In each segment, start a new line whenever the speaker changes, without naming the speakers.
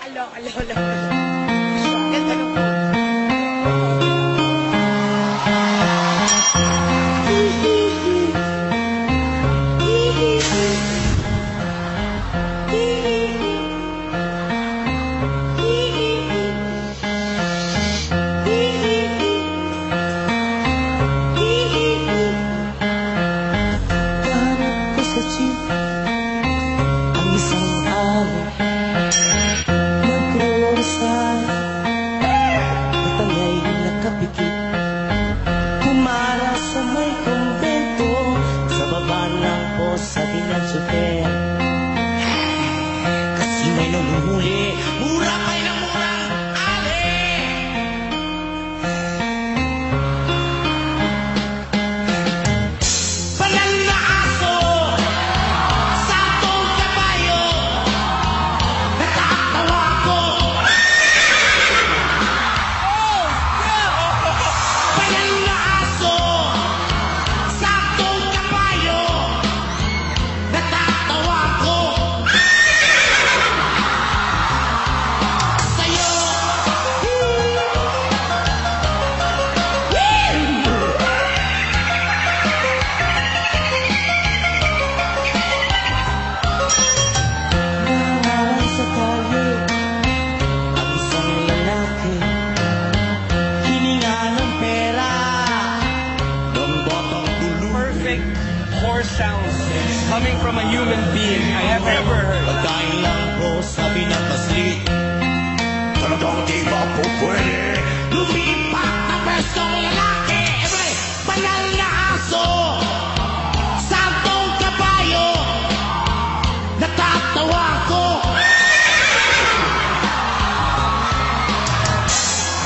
Alo. Ganda nung
sabi ng super. Kasi may nanguhuli, mura kayo ng murang ali. Banal na aso, sakong kabayo, natatawa ko. Banal na aso, sakong kabayo, natatawa ko. Sa'yo. Nawalan sa kalye ang isang lalaki, hininga ng pera ng batang dulo.
Perfect horse sounds coming from a human being I have ever heard.
Pagkain lang po, sabi ng paslit, talagang di ba po pwede lumipat na pwestong lalaki? Banal na aso, santong kabayo, natatawa ko.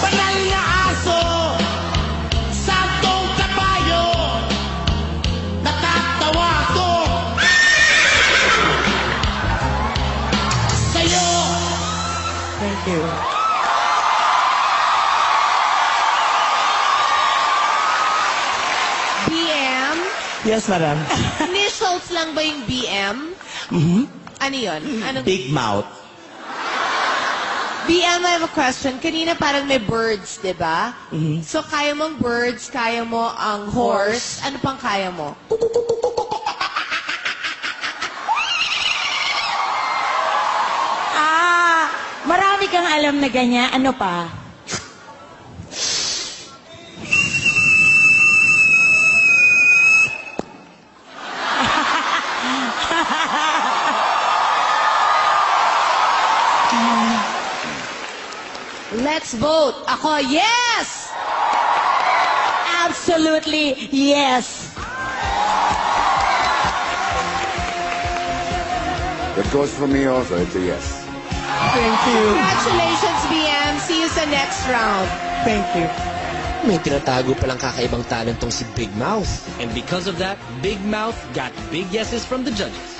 Banal na aso, santong kabayo, natatawa ko. Sa'yo. Thank you.
BM?
Yes, madam.
Initials lang ba yung BM? Ano yun? Anong...
Big mouth.
BM, I have a question. Kanina parang may birds, di ba? So, kaya mong birds, kaya mo ang horse. Ano pang kaya mo?
Marami kang alam na ganyan. Ano pa?
Let's vote. Ako, yes!
Absolutely, yes.
It goes for me also. It's a yes.
Thank you.
Congratulations, BM. See you sa next round.
Thank you.
May tinatago palang kakaibang talentong si Big Mouth.
And because of that, Big Mouth got big yeses from the judges.